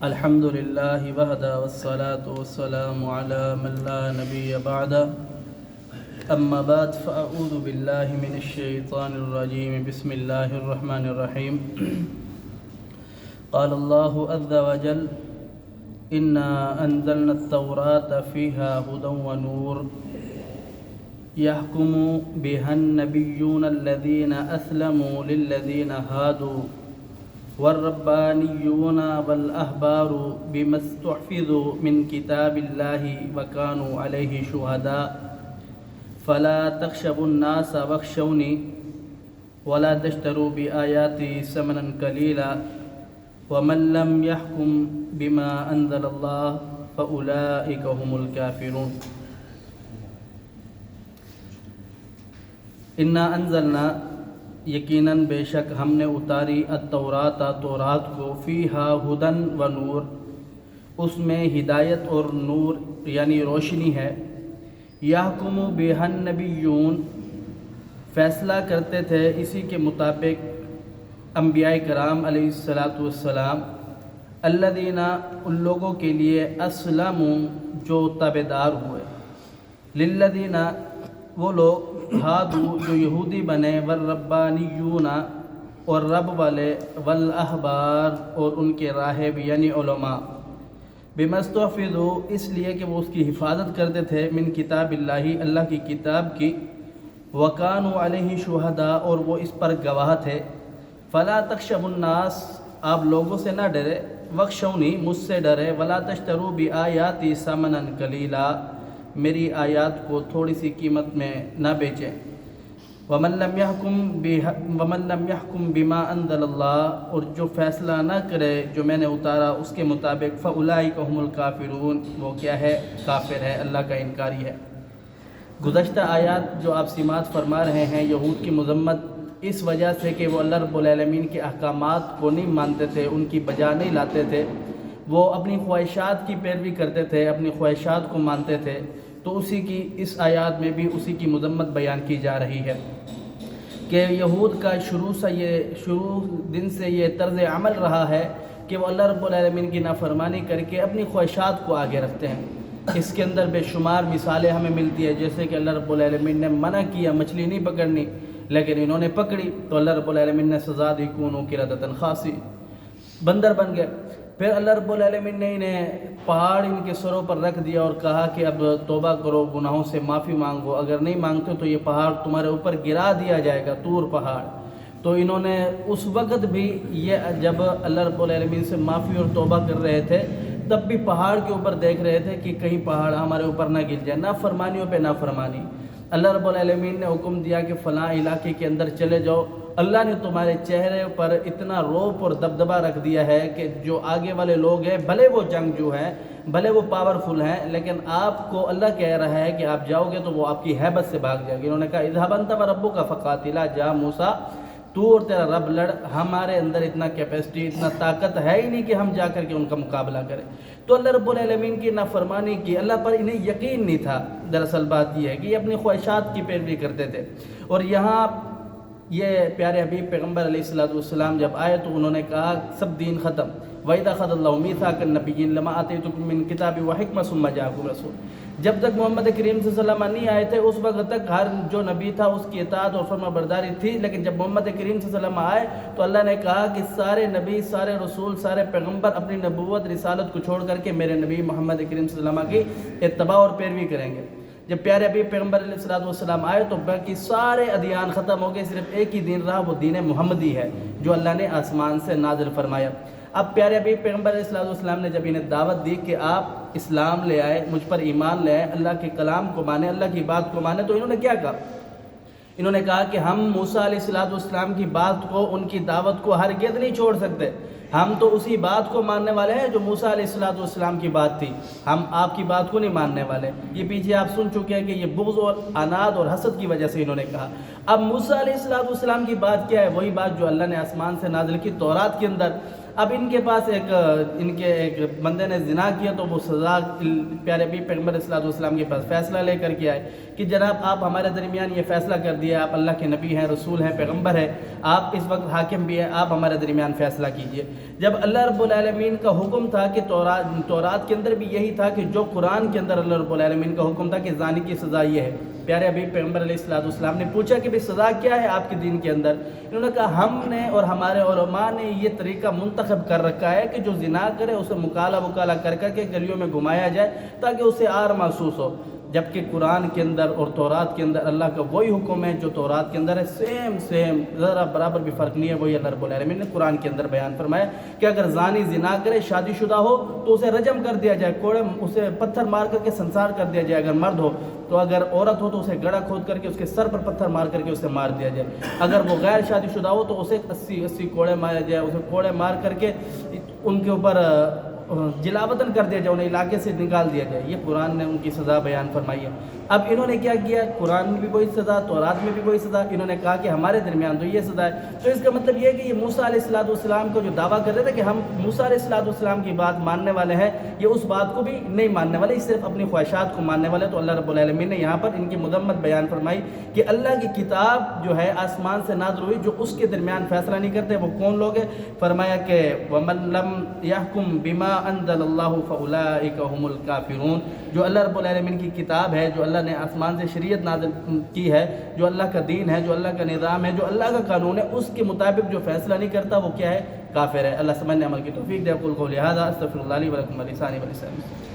الحمد لله وحده والصلاة والسلام على من لا نبي بعده أما بعد فأعوذ بالله من الشيطان الرجيم بسم الله الرحمن الرحيم قال الله عز وجل إنا أنزلنا التوراة فيها هدى ونور يحكم بها النبيون الذين أسلموا للذين هادوا والربانيون والأحبار بما استحفظوا من كتاب الله وكانوا عليه شهداء فلا تخشوا الناس واخشوني ولا تشتروا بآياتي ثمنا قليلا ومن لم يحكم بما أنزل الله فأولئك هم الكافرون انا انزلنا یقیناً بے شک ہم نے اتاری التورات تورات کو فیہا ہدن و نور، اس میں ہدایت اور نور یعنی روشنی ہے۔ یحکم بہا النبیون، فیصلہ کرتے تھے اسی کے مطابق انبیاء کرام علیہ السلام، الذین ان لوگوں کے لیے اسلموا جو تابعدار ہوئے، للذین وہ لوگ ہادو جو یہودی بنے، والربانیون اور رب والے، والاحبار اور ان کے راہب یعنی علماء، بما استحفظوا اس لیے کہ وہ اس کی حفاظت کرتے تھے، من کتاب اللہ اللہ کی کتاب کی، وکانوا علیہ شہداء اور وہ اس پر گواہ تھے۔ فلا تخشوا الناس آپ لوگوں سے نہ ڈرے، واخشونی مجھ سے ڈرے، ولا تشتروا بآیاتی ثمنا قلیلا میری آیات کو تھوڑی سی قیمت میں نہ بیچیں۔ ومن لم يحكم بما انزل اللہ اور جو فیصلہ نہ کرے جو میں نے اتارا اس کے مطابق، فاولئک هم الکافرون وہ کیا ہے؟ کافر ہے، اللہ کا انکاری ہے۔ گزشتہ آیات جو آپ سماعت فرما رہے ہیں یہود کی مذمت اس وجہ سے کہ وہ اللہ رب العالمین کے احکامات کو نہیں مانتے تھے، ان کی بجا نہیں لاتے تھے، وہ اپنی خواہشات کی پیروی کرتے تھے، اپنی خواہشات کو مانتے تھے، تو اسی کی اس آیات میں بھی اسی کی مذمت بیان کی جا رہی ہے کہ یہود کا شروع دن سے یہ طرز عمل رہا ہے کہ وہ اللہ رب العالمین کی نافرمانی کر کے اپنی خواہشات کو آگے رکھتے ہیں۔ اس کے اندر بے شمار مثالیں ہمیں ملتی ہے، جیسے کہ اللہ رب العالمین نے منع کیا مچھلی نہیں پکڑنی، لیکن انہوں نے پکڑی تو اللہ رب العالمین نے سزا دی، کونوا قردۃ خاسئین، بندر بن گئے۔ پھر اللہ رب العالمین نے انہیں پہاڑ ان کے سروں پر رکھ دیا اور کہا کہ اب توبہ کرو، گناہوں سے معافی مانگو، اگر نہیں مانگتے تو یہ پہاڑ تمہارے اوپر گرا دیا جائے گا، طور پہاڑ۔ تو انہوں نے اس وقت بھی یہ جب اللہ رب العالمین سے معافی اور توبہ کر رہے تھے تب بھی پہاڑ کے اوپر دیکھ رہے تھے کہ کہیں پہاڑ ہمارے اوپر نہ گر جائے، نافرمانیوں پہ نافرمانی۔ اللہ رب العالمین نے حکم دیا کہ فلاں علاقے کے اندر چلے جاؤ، اللہ نے تمہارے چہرے پر اتنا روپ اور دبدبہ رکھ دیا ہے کہ جو آگے والے لوگ ہیں بھلے وہ جنگجو ہیں، بھلے وہ پاورفل ہیں، لیکن آپ کو اللہ کہہ رہا ہے کہ آپ جاؤ گے تو وہ آپ کی ہیبت سے بھاگ جائے گی۔ انہوں نے کہا اذهب انت وربک فقاتلا، جا موسیٰ تو اور تیرا رب لڑ، ہمارے اندر اتنا کیپیسٹی اتنا طاقت ہے ہی نہیں کہ ہم جا کر کے ان کا مقابلہ کریں۔ تو اللہ رب العالمین کی نافرمانی کی، اللہ پر انہیں یقین نہیں تھا۔ دراصل بات یہ ہے کہ یہ اپنی خواہشات کی پیروی کرتے تھے۔ اور یہاں یہ پیارے حبیب پیغمبر علیہ السلام جب آئے تو انہوں نے کہا سب دین ختم، وَإِذَا أَخَذَ اللَّهُ مِيثَاقَ النَّبِيِّينَ لَمَا آتَيْتُكُم مِّن كِتَابٍ وَحِكْمَةٍ ثُمَّ جَاءَكُمْ رَسُولٌ، جب تک محمد کریم صلی اللہ علیہ وسلم نہیں آئے تھے اس وقت تک ہر جو نبی تھا اس کی اطاعت اور فرما برداری تھی، لیکن جب محمد کریم صلی اللہ علیہ وسلم آئے تو اللہ نے کہا کہ سارے نبی، سارے رسول، سارے پیغمبر اپنی نبوت رسالت کو چھوڑ کر کے میرے نبی محمد کریم صلی اللہ علیہ وسلم کی اتباع اور پیروی کریں گے۔ جب پیارے حبیب پیغمبر علیہ السلام آئے تو باقی سارے ادیان ختم ہو گئے، صرف ایک ہی دین رہا، وہ دین محمدی ہے جو اللہ نے آسمان سے نازل فرمایا۔ اب پیارے حبیب پیغمبر علیہ السلام نے جب انہیں دعوت دی کہ آپ اسلام لے آئے، مجھ پر ایمان لے آئے، اللہ کے کلام کو مانیں، اللہ کی بات کو مانیں، تو انہوں نے کیا کہا؟ انہوں نے کہا کہ ہم موسیٰ علیہ السلام کی بات کو، ان کی دعوت کو ہرگز نہیں چھوڑ سکتے، ہم تو اسی بات کو ماننے والے ہیں جو موسیٰ علیہ السلام کی بات تھی، ہم آپ کی بات کو نہیں ماننے والے۔ یہ پیچھے آپ سن چکے ہیں کہ یہ بغض اور عناد اور حسد کی وجہ سے انہوں نے کہا۔ اب موسیٰ علیہ السلام کی بات کیا ہے؟ وہی بات جو اللہ نے آسمان سے نازل کی تورات کے اندر۔ اب ان کے پاس ان کے ایک بندے نے زنا کیا تو وہ سزا پیارے بھی پیغمبر علیہ السلام کے پاس فیصلہ لے کر کے آئے کہ جناب آپ ہمارے درمیان یہ فیصلہ کر دیا، آپ اللہ کے نبی ہیں، رسول ہیں، پیغمبر ہیں، آپ اس وقت حاکم بھی ہیں، آپ ہمارے درمیان فیصلہ کیجئے۔ جب اللہ رب العالمین کا حکم تھا کہ تورات کے اندر بھی یہی تھا کہ جو قرآن کے اندر اللہ رب العالمین کا حکم تھا کہ زانی کی سزا یہ ہے، پیارے حبیب پیغمبر علیہ السلام نے پوچھا کہ سزا کیا ہے آپ کے دین کے اندر؟ انہوں نے کہا ہم نے اور ہمارے علماء نے یہ طریقہ منتخب کر رکھا ہے کہ جو زنا کرے اسے مکالا کر کے گلیوں میں گھمایا جائے تاکہ اسے آر محسوس ہو، جبکہ قرآن کے اندر اور تورات کے اندر اللہ کا وہی حکم ہے جو تورات کے اندر ہے، سیم ذرا برابر بھی فرق نہیں ہے، وہی اللہ رب العالمین نے قرآن کے اندر بیان فرمایا کہ اگر زانی زنا کرے، شادی شدہ ہو تو اسے رجم کر دیا جائے، کوڑے اسے پتھر مار کر کے سنسار کر دیا جائے، اگر مرد ہو تو، اگر عورت ہو تو اسے گڑھا کھود کر کے اس کے سر پر پتھر مار کر کے اسے مار دیا جائے، اگر وہ غیر شادی شدہ ہو تو اسے 80 کوڑے مارے جائے، اسے کوڑے مار کر کے ان کے اوپر جلاوطن کر دیا جائے، انہیں علاقے سے نکال دیا جائے۔ یہ قرآن نے ان کی سزا بیان فرمائی ہے۔ اب انہوں نے کیا کیا؟ قرآن میں بھی وہی سزا، تورات میں بھی وہی سزا، انہوں نے کہا کہ ہمارے درمیان تو یہ سزا ہے۔ تو اس کا مطلب یہ ہے کہ یہ موسیٰ علیہ السلام کو جو دعویٰ کر رہے تھے کہ ہم موسیٰ علیہ السلام کی بات ماننے والے ہیں، یہ اس بات کو بھی نہیں ماننے والے، صرف اپنی خواہشات کو ماننے والے۔ تو اللہ رب العالمین نے یہاں پر ان کی مذمت بیان فرمائی کہ اللہ کی کتاب جو ہے آسمان سے نازل ہوئی، جو اس کے درمیان فیصلہ نہیں کرتے وہ کون لوگ ہیں؟ فرمایا کہ وَمَن لَّمْ يَحْكُم بِمَا أَنزَلَ اللَّهُ فَأُولَٰئِكَ هُمُ الْكَافِرُونَ۔ جو اللہ رب العالمین کی کتاب ہے، جو اللہ نے آسمان سے شریعت نازل کی ہے، جو اللہ کا دین ہے، جو اللہ کا نظام ہے، جو اللہ کا قانون ہے، اس کے مطابق جو فیصلہ نہیں کرتا وہ کیا ہے؟ کافر ہے۔ اللہ سمجھنے عمل کی توفیق دے۔ اقول قولی ھذا استغفر اللہ لی ولکم ولسائر المسلمین۔